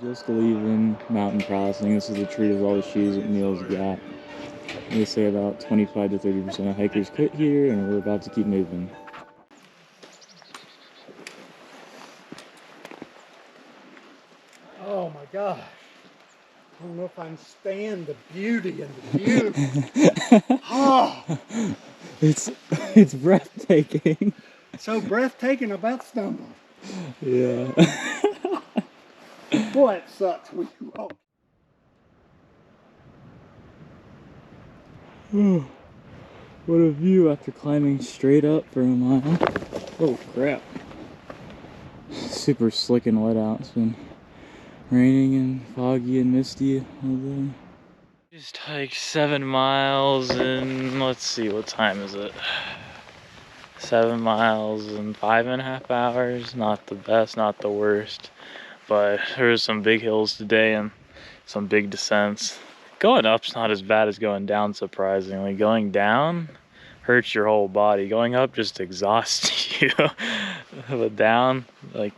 Just leaving mountain crossing. This is the treat of all the shoes at Neil's Gap. They say about 25 to 30% of hikers quit here, and we're about to keep moving. Oh my gosh. I don't know if I can stand the beauty and the view. Oh, It's breathtaking. so breathtaking, about stumbled. Yeah. Boy, it sucks when you walk. What a view after climbing straight up for a mile. Oh crap. Super slick and wet out. It's been raining and foggy and misty all day. Just hiked 7 miles in, let's see, what time is it? 7 miles in 5.5 hours. Not the best, not the worst. But there's some big hills today and some big descents. Going up's not as bad as going down, surprisingly. Going down hurts your whole body. Going up just exhausts you. But down, like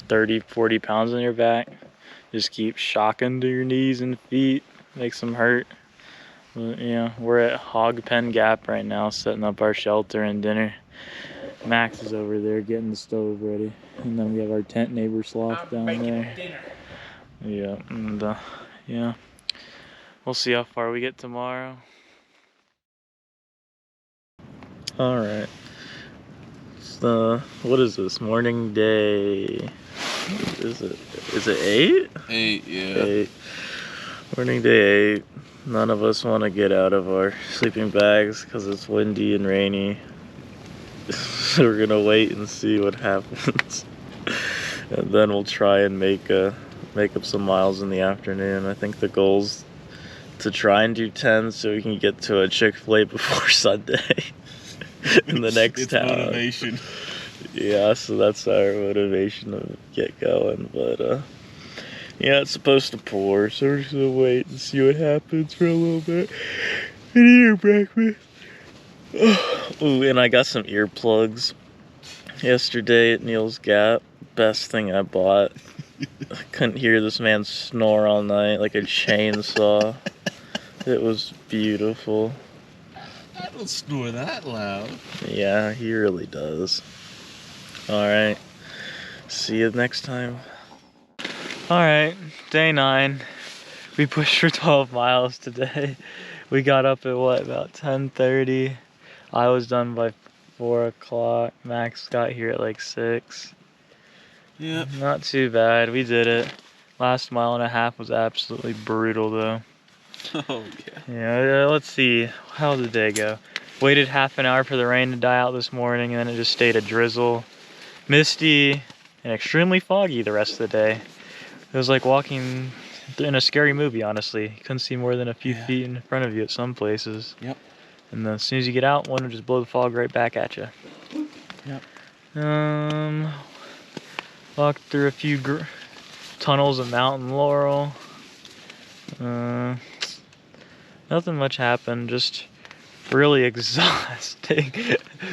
30, 40 pounds on your back, just keep shocking to your knees and feet, makes them hurt. But, yeah, we're at Hog Pen Gap right now, setting up our shelter and dinner. Max is over there getting the stove ready, and then we have our tent neighbor Sloth down there. Dinner. Yeah, and yeah, we'll see how far we get tomorrow. All right. What is this? Morning day. What is it? Is it 8? 8, yeah. 8. Morning day 8. None of us want to get out of our sleeping bags because it's windy and rainy. So we're gonna wait and see what happens. And then we'll try and make up some miles in the afternoon. I think the goal's to try and do 10 so we can get to a Chick-fil-A before Sunday in the next it's town. Motivation. Yeah, so that's our motivation to get going. But yeah, it's supposed to pour, so we're just gonna wait and see what happens for a little bit and eat our breakfast. Ooh, and I got some earplugs yesterday at Neil's Gap. Best thing I bought. I couldn't hear this man snore all night like a chainsaw. It was beautiful. I don't snore that loud. Yeah, he really does. Alright. See you next time. Alright, day 9. We pushed for 12 miles today. We got up at what, about 10:30. I was done by 4 o'clock. Max got here at like 6. Yep. Not too bad. We did it. Last mile and a half was absolutely brutal though. Oh, yeah. Yeah, let's see. How did the day go? Waited half an hour for the rain to die out this morning, and then it just stayed a drizzle. Misty and extremely foggy the rest of the day. It was like walking in a scary movie, honestly. You couldn't see more than a few feet in front of you at some places. Yep. And then as soon as you get out, one would just blow the fog right back at you. Yep. Walked through a few tunnels of Mountain Laurel. Nothing much happened, just really exhausting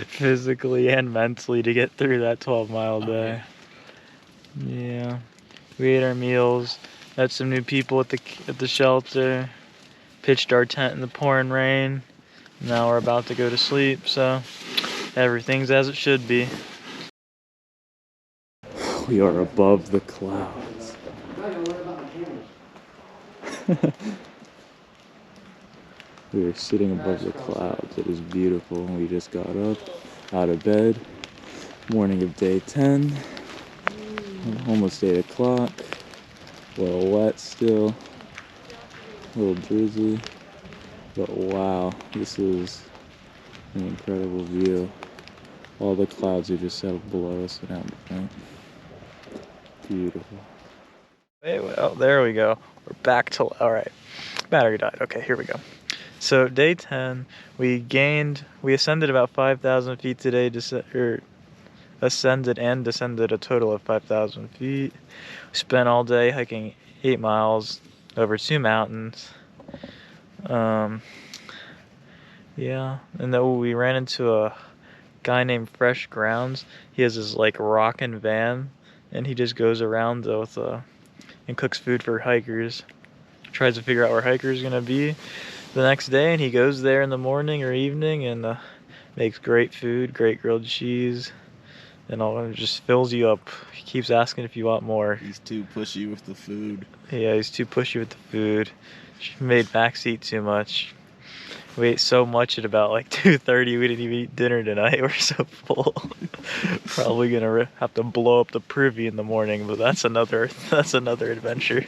physically and mentally to get through that 12-mile day. Yeah, we ate our meals, met some new people at the shelter, pitched our tent in the pouring rain. Now we're about to go to sleep, so everything's as it should be. We are above the clouds. We are sitting above the clouds. It is beautiful. We just got up out of bed. Morning of day 10. Almost 8 o'clock. A little wet still. A little drizzly. But wow, this is an incredible view. All the clouds are just settled below us and out in front. Beautiful. Hey, well, there we go. We're back to, alright. Battery died. Okay, here we go. So day 10, we ascended about 5,000 feet today, ascended and descended a total of 5,000 feet. We spent all day hiking 8 miles over 2 mountains. Yeah, and then we ran into a guy named Fresh Grounds. He has this like rockin' van, and he just goes around with and cooks food for hikers. Tries to figure out where hikers gonna be the next day, and he goes there in the morning or evening and makes great food, great grilled cheese, and all. It just fills you up. He keeps asking if you want more. He's too pushy with the food. Yeah, he's too pushy with the food. She made Max eat too much. We ate so much at about like 2:30. We didn't even eat dinner tonight. We're so full. Probably gonna have to blow up the privy in the morning, but that's another adventure.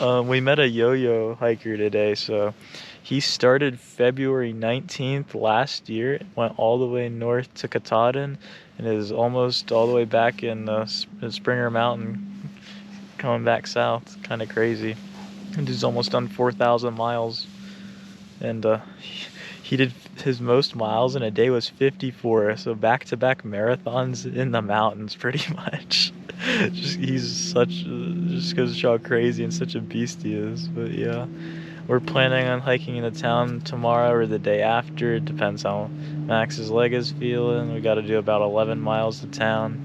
We met a yo-yo hiker today. So he started February 19th last year, went all the way north to Katahdin, and is almost all the way back in Springer Mountain, coming back south. Kind of crazy. And he's almost done 4,000 miles. And he did his most miles in a day was 54. So back-to-back marathons in the mountains, pretty much. Just goes to show how crazy and such a beast he is. But yeah, we're planning on hiking into town tomorrow or the day after. It depends how Max's leg is feeling. We got to do about 11 miles to town.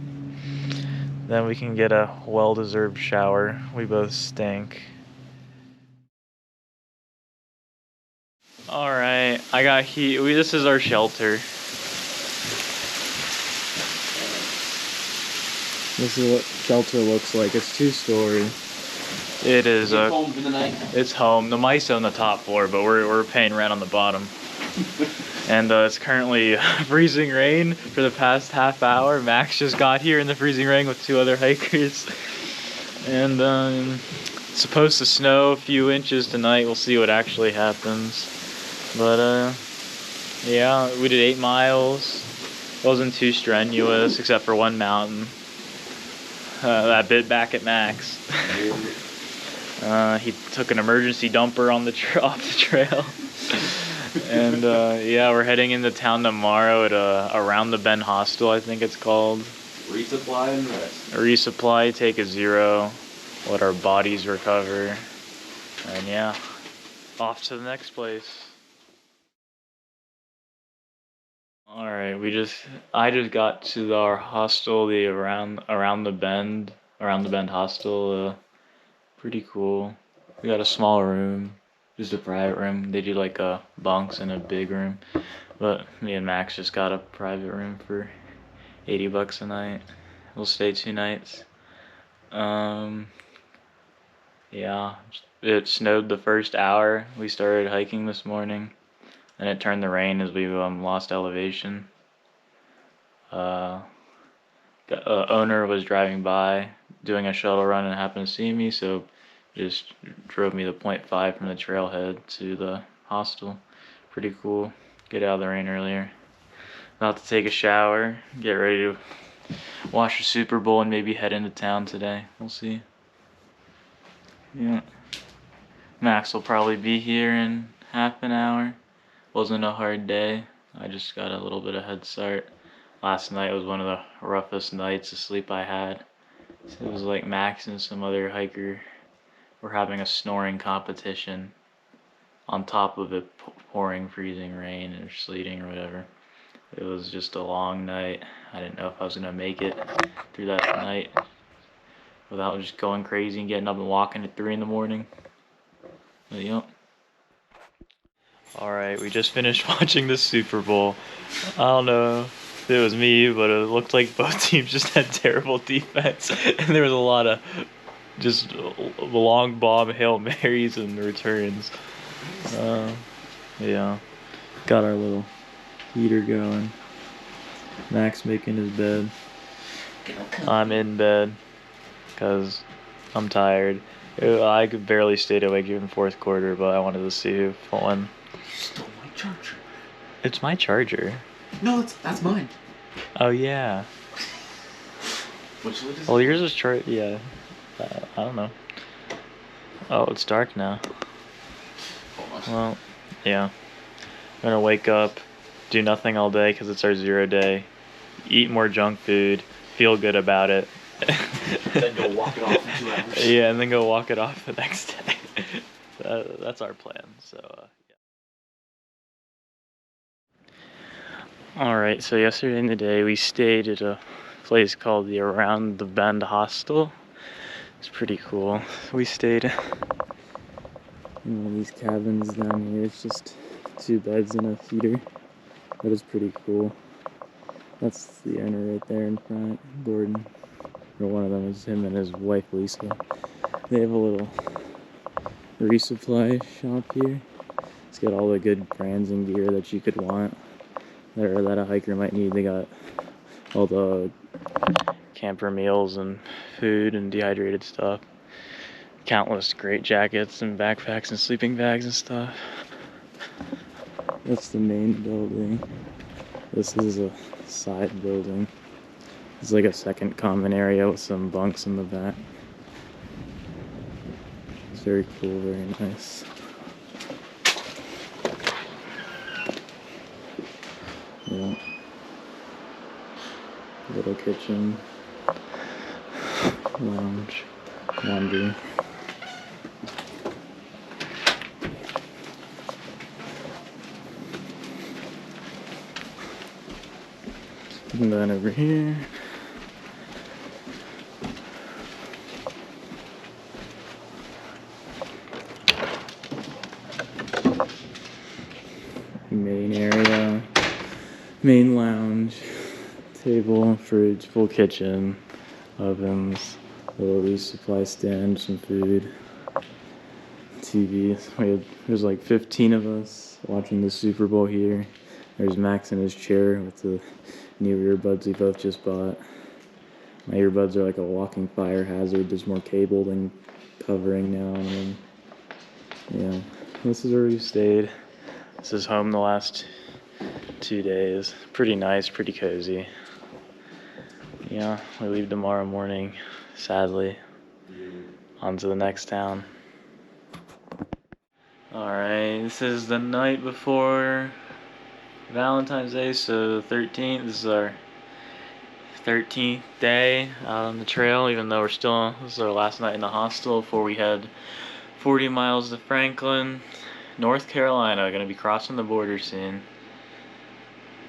Then we can get a well-deserved shower. We both stink. All right, I got heat. This is our shelter. This is what shelter looks like. It's 2-story. It is Home for the night. It's home. The mice on the top floor, but we're paying rent on the bottom. And it's currently freezing rain for the past half hour. Max just got here in the freezing rain with 2 other hikers. And it's supposed to snow a few inches tonight. We'll see what actually happens. But yeah, we did 8 miles. Wasn't too strenuous except for one mountain. That bit back at Max. He took an emergency dumper on off the trail. And yeah, we're heading into town tomorrow at Around the Bend Hostel, I think it's called. Resupply and rest. Resupply, take a 0, let our bodies recover, and yeah, off to the next place. All right, I just got to our hostel, the around the bend hostel. Pretty cool. We got a small room, just a private room. They do like bunks in a big room, but me and Max just got a private room for $80 a night. We'll stay 2 nights. Yeah, it snowed the first hour. We started hiking this morning. And it turned to rain as we lost elevation. The owner was driving by doing a shuttle run and happened to see me, so just drove me the 0.5 from the trailhead to the hostel. Pretty cool. Get out of the rain earlier. About to take a shower, get ready to watch the Super Bowl and maybe head into town today. We'll see. Yeah. Max will probably be here in half an hour. Wasn't a hard day. I just got a little bit of head start. Last night was one of the roughest nights of sleep I had. So it was like Max and some other hiker were having a snoring competition on top of it pouring freezing rain or sleeting or whatever. It was just a long night. I didn't know if I was gonna make it through that night without just going crazy and getting up and walking at 3 in the morning. But yep. Alright, we just finished watching the Super Bowl. I don't know if it was me, but it looked like both teams just had terrible defense. And there was a lot of just long bomb Hail Marys and returns. Yeah, got our little heater going. Max making his bed. I'm in bed because I'm tired. I could barely stay awake even 4th quarter, but I wanted to see who won. You stole my charger. It's my charger. No, that's mine. Oh yeah. Which one is Well, it? yours is charged. Yeah. I don't know. Oh, it's dark now. Hold on. Well, yeah. I'm gonna wake up, do nothing all day because it's our 0 day. Eat more junk food. Feel good about it. Then go walk it off in 2 hours. Yeah, and then go walk it off the next day. That's our plan. So. Yeah. Alright, so yesterday in the day we stayed at a place called the Around the Bend Hostel. It's pretty cool. We stayed in one of these cabins down here. It's just 2 beds and a heater. That is pretty cool. That's the owner right there in front, Gordon. Or one of them is him and his wife Lisa. They have a little resupply shop here. It's got all the good brands and gear that you could want, or that a hiker might need. They got all the camper meals and food and dehydrated stuff. Countless great jackets and backpacks and sleeping bags and stuff. That's the main building. This is a side building. It's like a second common area with some bunks in the back. It's very cool, very nice. Yeah. Little kitchen, lounge, laundry. And then over here, main area, main lounge, table, fridge, full kitchen, ovens, little resupply stand, some food, TV. There's like 15 of us watching the Super Bowl here. There's Max in his chair with the new earbuds we both just bought. My earbuds are like a walking fire hazard. There's more cable than covering now. And yeah, this is where we stayed. This is home the last 2 days. Pretty nice, pretty cozy. Yeah, we leave tomorrow morning, sadly, on to the next town. Alright, this is the night before Valentine's Day, so the 13th. This is our 13th day out on the trail, even though this is our last night in the hostel before we head 40 miles to Franklin, North Carolina. Gonna be crossing the border soon.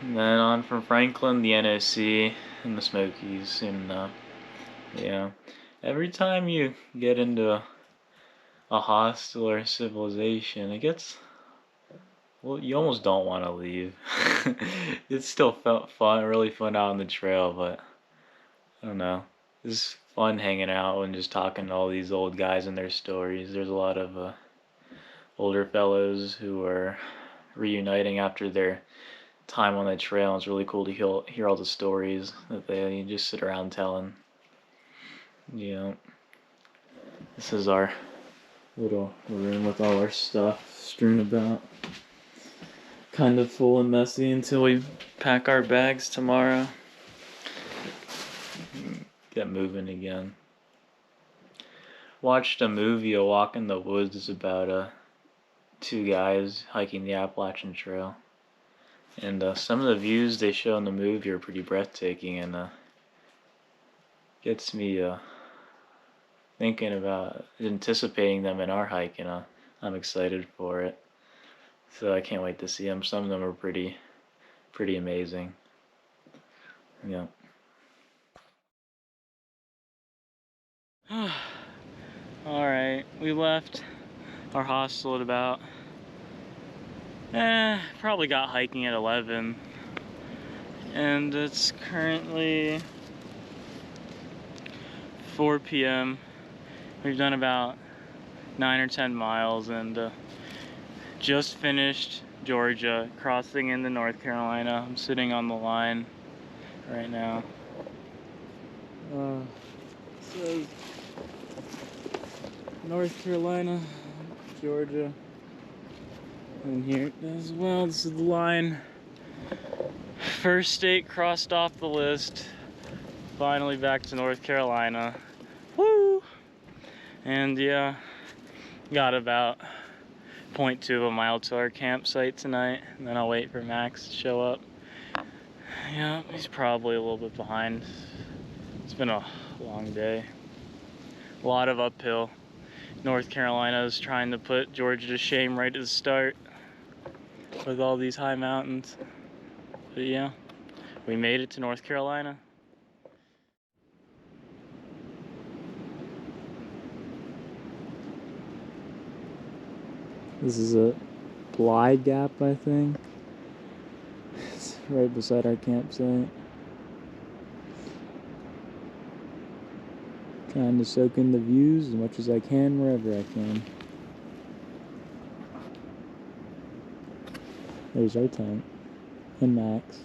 And then on from Franklin, the NOC, and the Smokies soon enough. Yeah. Every time you get into a hostel or a civilization, it gets... well, you almost don't want to leave. It still felt fun, really fun out on the trail, but I don't know. It's fun hanging out and just talking to all these old guys and their stories. There's a lot of older fellows who are reuniting after their time on the trail. It's really cool to hear all the stories that they just sit around telling. Yeah. This is our little room with all our stuff strewn about. Kind of full and messy until we pack our bags tomorrow. Get moving again. Watched a movie, A Walk in the Woods, about 2 guys hiking the Appalachian Trail. And some of the views they show in the movie are pretty breathtaking, and gets me thinking about anticipating them in our hike, and I'm excited for it. So I can't wait to see them. Some of them are pretty amazing. Yeah. Alright, we left our hostel at about, probably got hiking at 11. And it's currently 4 p.m. We've done about 9 or 10 miles and just finished Georgia, crossing into North Carolina. I'm sitting on the line right now. Says North Carolina, Georgia, and here it is as well. This is the line. First state crossed off the list. Finally back to North Carolina. Woo! And yeah, got about 0.2 of a mile to our campsite tonight, and then I'll wait for Max to show up. Yeah, he's probably a little bit behind. It's been a long day. A lot of uphill. North Carolina is trying to put Georgia to shame right at the start with all these high mountains. But yeah, we made it to North Carolina. This is a glide gap, I think. It's right beside our campsite. Trying to soak in the views as much as I can wherever I can. There's our tent and Max.